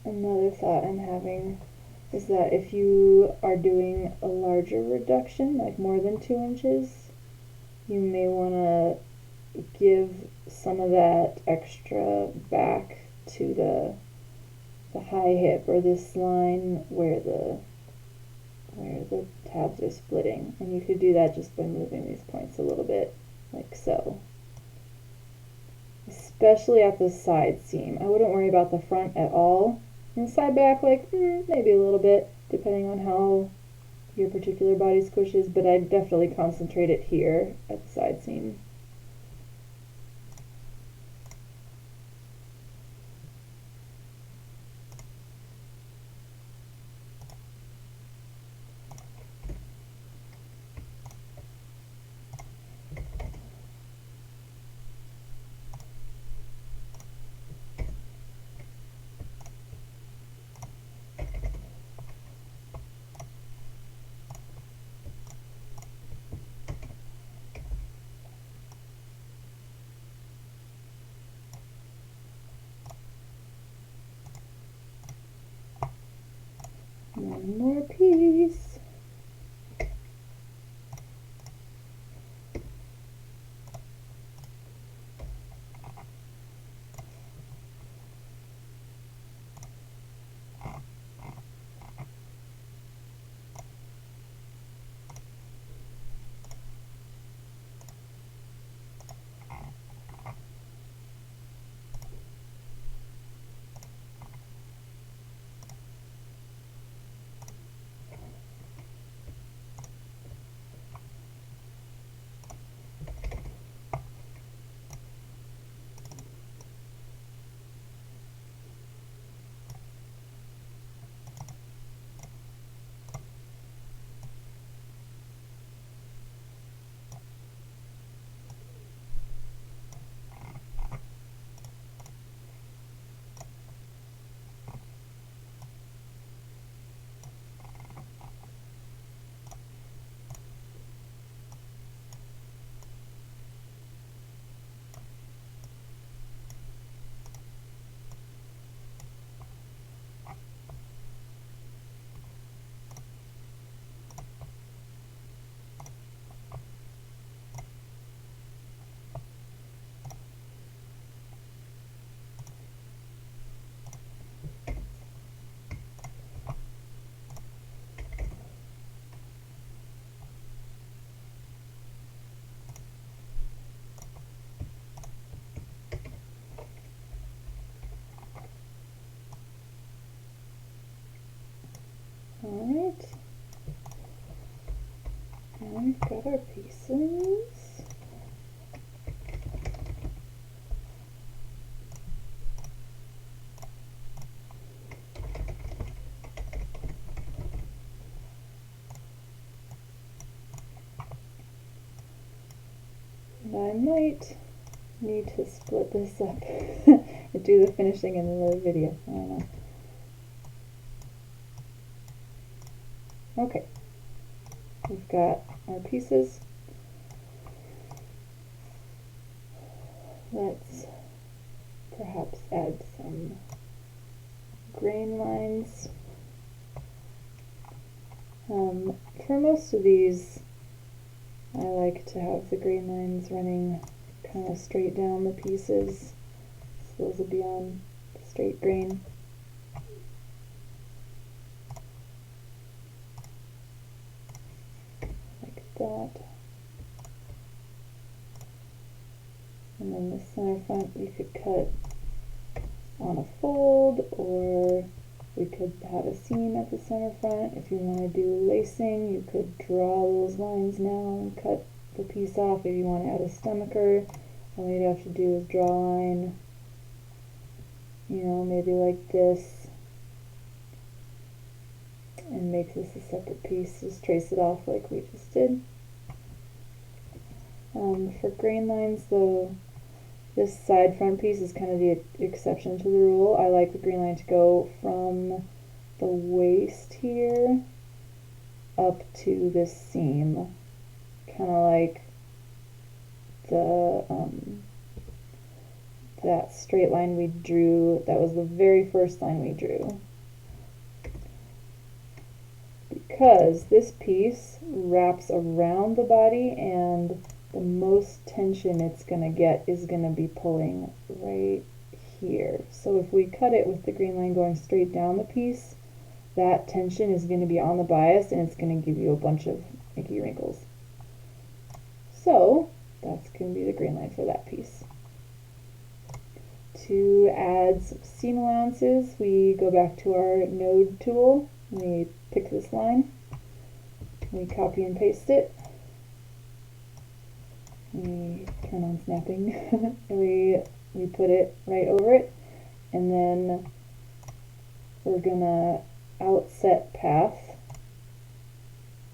A: Another thought I'm having is that if you are doing a larger reduction, like more than 2 inches, you may want to give some of that extra back to the high hip, or this line where the tabs are splitting. And you could do that just by moving these points a little bit, like so. Especially at the side seam. I wouldn't worry about the front at all. And side back, like, maybe a little bit, depending on how your particular body squish is, but I'd definitely concentrate it here at the side seam. One more piece. we've got our pieces. And I might need to split this up and do the finishing in another video. I don't know. Okay, we've got our pieces. Let's perhaps add some grain lines. For most of these, I like to have the grain lines running kind of straight down the pieces, so those will be on the straight grain. Like that. And then the center front you could cut on a fold, or we could have a seam at the center front. If you want to do lacing, you could draw those lines now and cut the piece off. If you want to add a stomacher, all you'd have to do is draw a line, you know, maybe like this, and make this a separate piece. Just trace it off like we just did. For grain lines though, this side front piece is kind of the exception to the rule. I like the grain line to go from the waist here up to this seam, kind of like the that straight line we drew. That was the very first line we drew, because this piece wraps around the body, and the most tension it's going to get is going to be pulling right here. So if we cut it with the green line going straight down the piece, that tension is going to be on the bias, and it's going to give you a bunch of icky wrinkles. So that's going to be the green line for that piece. To add some seam allowances, we go back to our node tool, we pick this line, we copy and paste it, we turn on snapping, and we put it right over it, and then we're gonna outset path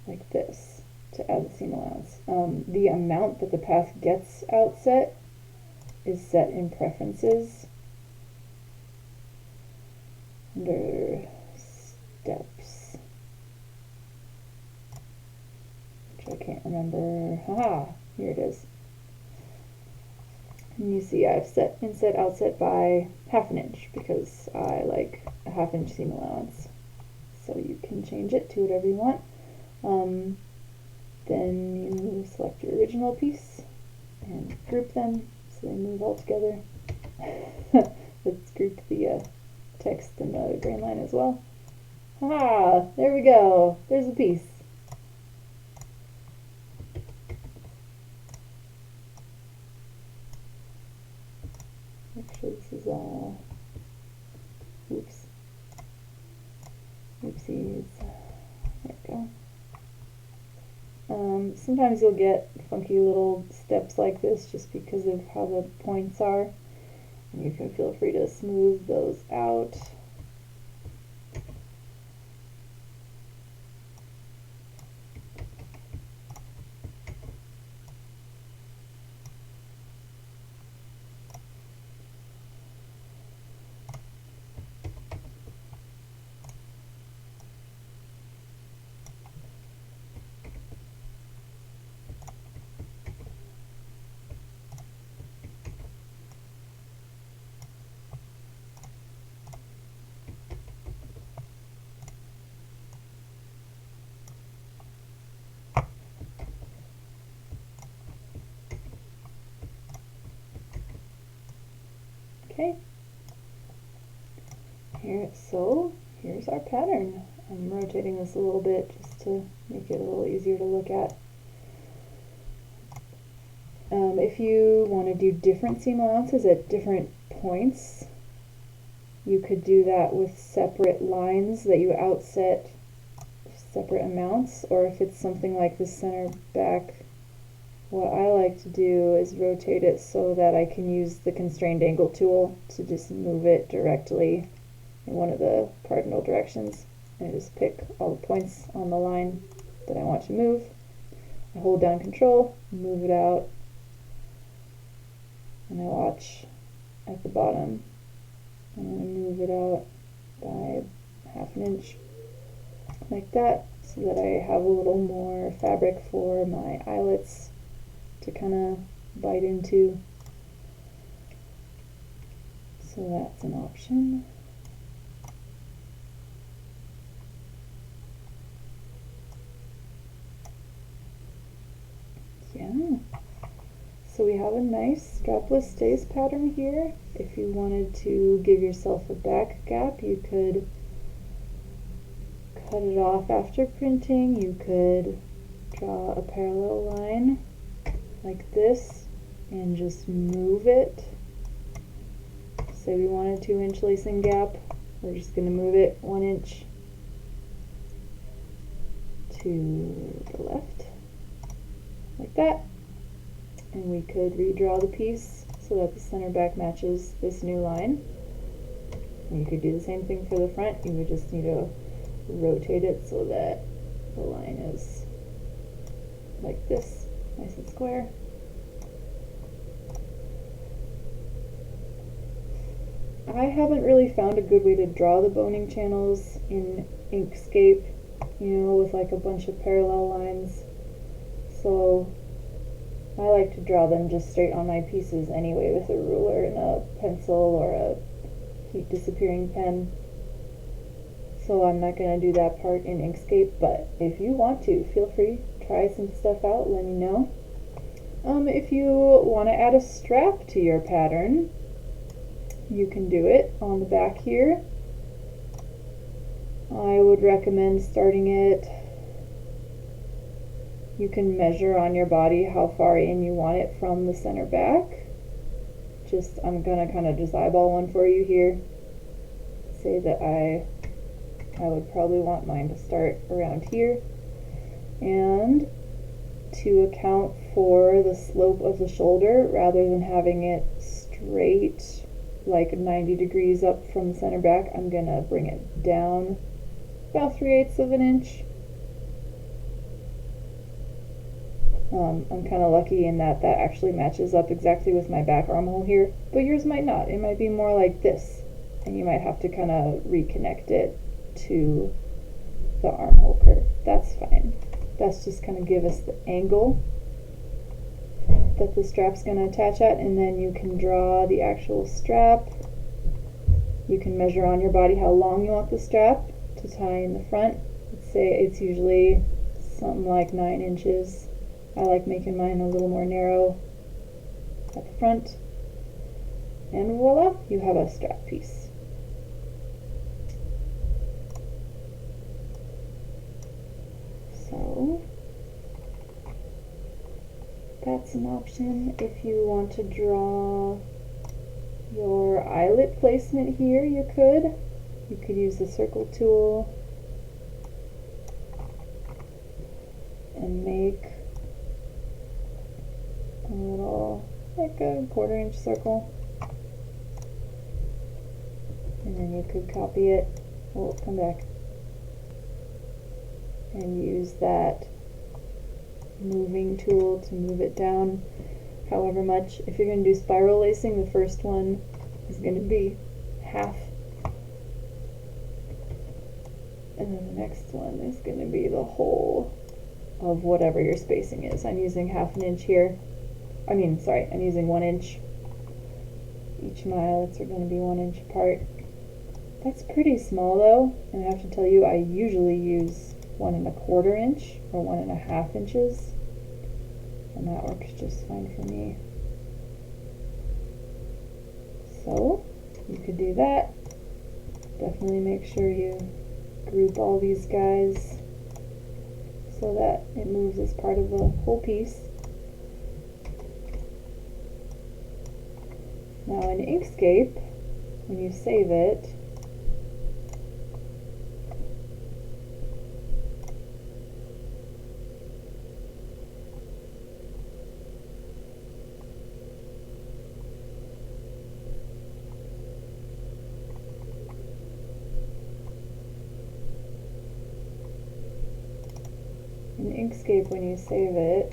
A: like this to add the seam allowance. The amount that the path gets outset is set in preferences under steps, which I can't remember. Haha, here it is. And you see I've set inset outset by 1/2 inch because I like a 1/2 inch seam allowance. So you can change it to whatever you want. Then you select your original piece and group them so they move all together. Let's group the text and the grain line as well. Ah, there we go. There's a piece. Actually, this is oops. Oopsies. There we go. Sometimes you'll get funky little steps like this just because of how the points are, and you can feel free to smooth those out. Okay, here's our pattern. I'm rotating this a little bit just to make it a little easier to look at. If you want to do different seam allowances at different points, you could do that with separate lines that you outset separate amounts, or if it's something like the center back, what I like to do is rotate it so that I can use the constrained angle tool to just move it directly in one of the cardinal directions, and just pick all the points on the line that I want to move. I hold down Control, move it out, and I watch at the bottom. I'm going to move it out by 1/2 inch like that, so that I have a little more fabric for my eyelets to kind of bite into. So that's an option. Yeah. So we have a nice strapless stays pattern here. If you wanted to give yourself a back gap, you could cut it off after printing. You could draw a parallel line like this and just move it. Say we want a 2-inch lacing gap, we're just going to move it 1 inch to the left like that, and we could redraw the piece so that the center back matches this new line. And you could do the same thing for the front. You would just need to rotate it so that the line is like this, nice and square. I haven't really found a good way to draw the boning channels in Inkscape, you know, with like a bunch of parallel lines. So I like to draw them just straight on my pieces anyway, with a ruler and a pencil or a heat disappearing pen. So I'm not going to do that part in Inkscape, but if you want to, feel free, try some stuff out, let me know. If you want to add a strap to your pattern, you can do it on the back here. I would recommend starting it, you can measure on your body how far in you want it from the center back. I'm gonna kind of just eyeball one for you here. Say that I would probably want mine to start around here. And to account for the slope of the shoulder, rather than having it straight like 90 degrees up from the center back, I'm gonna bring it down about 3/8 of an inch. I'm kind of lucky in that actually matches up exactly with my back armhole here, but yours might not. It might be more like this, and you might have to kind of reconnect it to the armhole curve. That's fine. That's just going to give us the angle that the strap's going to attach at, and then you can draw the actual strap. You can measure on your body how long you want the strap to tie in the front. Let's say it's usually something like 9 inches. I like making mine a little more narrow at the front. And voila, you have a strap piece. So that's an option. If you want to draw your eyelet placement here, you could. You could use the circle tool and make a little, like a 1/4 inch circle. And then you could copy it. We'll come back and use that moving tool to move it down however much. If you're going to do spiral lacing, the first one is going to be 1/2, and then the next one is going to be the whole of whatever your spacing is. I'm using 1/2 inch here. I'm using 1 inch. Each of my eyelets are going to be 1 inch apart. That's pretty small though, and I have to tell you, I usually use 1 1/4 inch or 1 1/2 inches, and that works just fine for me. So you could do that. Definitely make sure you group all these guys so that it moves as part of the whole piece. Now in Inkscape, when you save it, Inkscape, when you save it,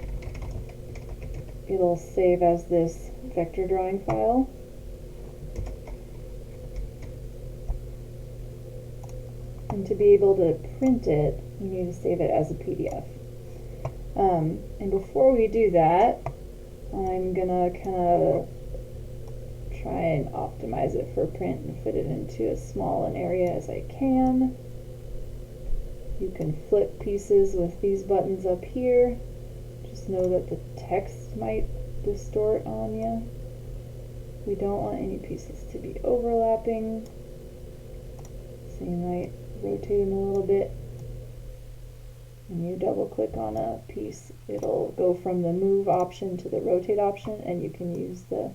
A: it'll save as this vector drawing file. And to be able to print it, you need to save it as a PDF. And before we do that, I'm gonna kind of try and optimize it for print and fit it into as small an area as I can. You can flip pieces with these buttons up here. Just know that the text might distort on you. We don't want any pieces to be overlapping, so you might rotate them a little bit. When you double click on a piece, it'll go from the move option to the rotate option, and you can use the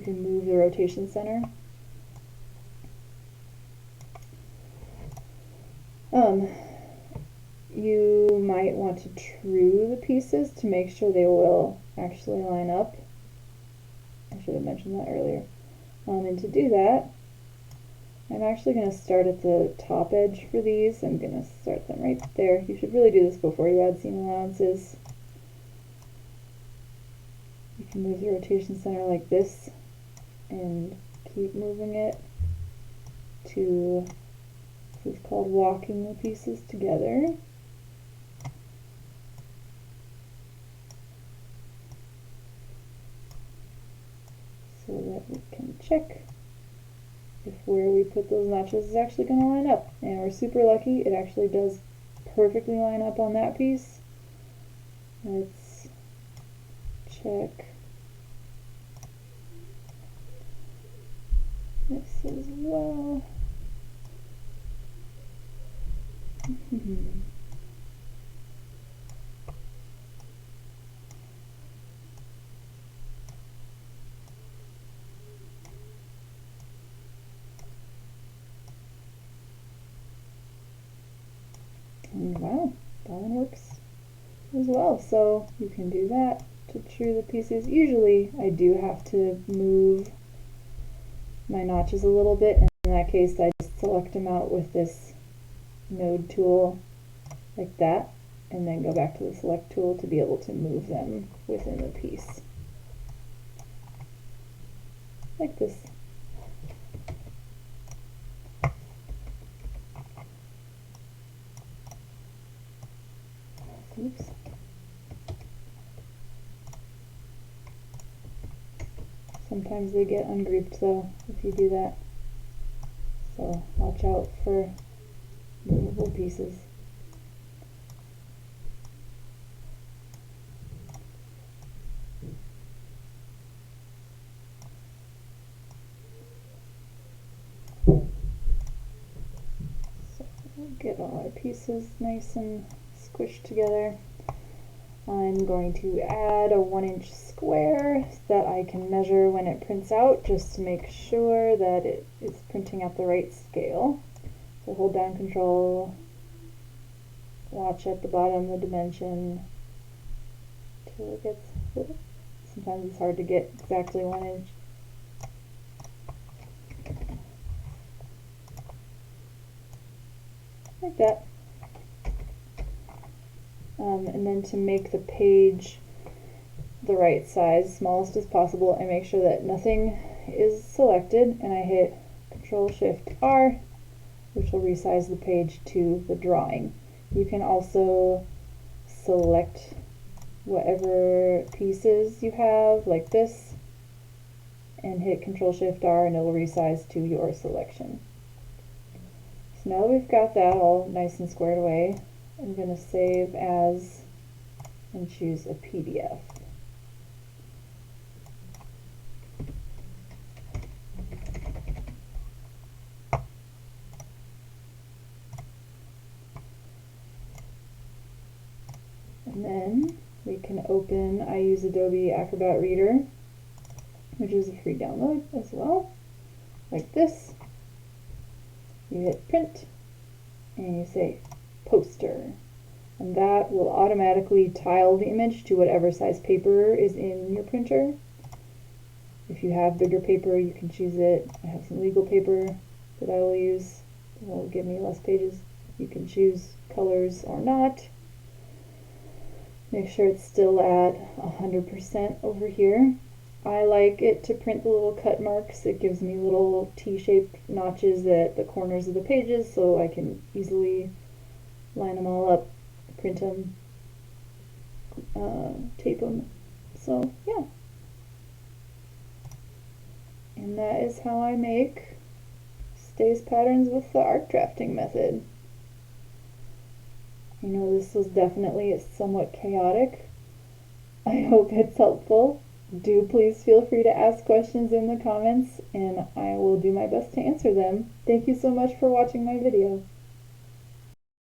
A: move the rotation center. You might want to true the pieces to make sure they will actually line up. I should have mentioned that earlier. And to do that, I'm actually going to start at the top edge for these. I'm going to start them right there. You should really do this before you add seam allowances. You can move the rotation center like this and keep moving it to, this is called walking the pieces together. So that we can check if where we put those notches is actually going to line up. And we're super lucky, it actually does perfectly line up on that piece. Let's check this as well. And wow, that one works as well. So you can do that to true the pieces. Usually I do have to move my notches a little bit, and in that case I just select them out with this node tool like that, and then go back to the select tool to be able to move them within the piece like this. Oops. Sometimes they get ungrouped though if you do that, so watch out for movable pieces. So we'll get all our pieces nice and squished together. I'm going to add a 1-inch square that I can measure when it prints out, just to make sure that it is printing at the right scale. So hold down Control, watch at the bottom the dimension till it gets, sometimes it's hard to get exactly 1 inch. Like that. And then to make the page the right size, smallest as possible, I make sure that nothing is selected, and I hit Control-Shift-R, which will resize the page to the drawing. You can also select whatever pieces you have, like this, and hit Control-Shift-R, and it'll resize to your selection. So now that we've got that all nice and squared away, I'm going to save as and choose a PDF. And then we can open, I use Adobe Acrobat Reader, which is a free download as well, like this. You hit print and you say poster, and that will automatically tile the image to whatever size paper is in your printer. If you have bigger paper, you can choose it. I have some legal paper that I will use. It will give me less pages You can choose colors or not. Make sure it's still at 100% over here. I like it to print the little cut marks. It gives me little T-shaped notches at the corners of the pages so I can easily line them all up, print them, tape them. So yeah. And that is how I make stays patterns with the arc drafting method. I know this was definitely somewhat chaotic. I hope it's helpful. Do please feel free to ask questions in the comments and I will do my best to answer them. Thank you so much for watching my video.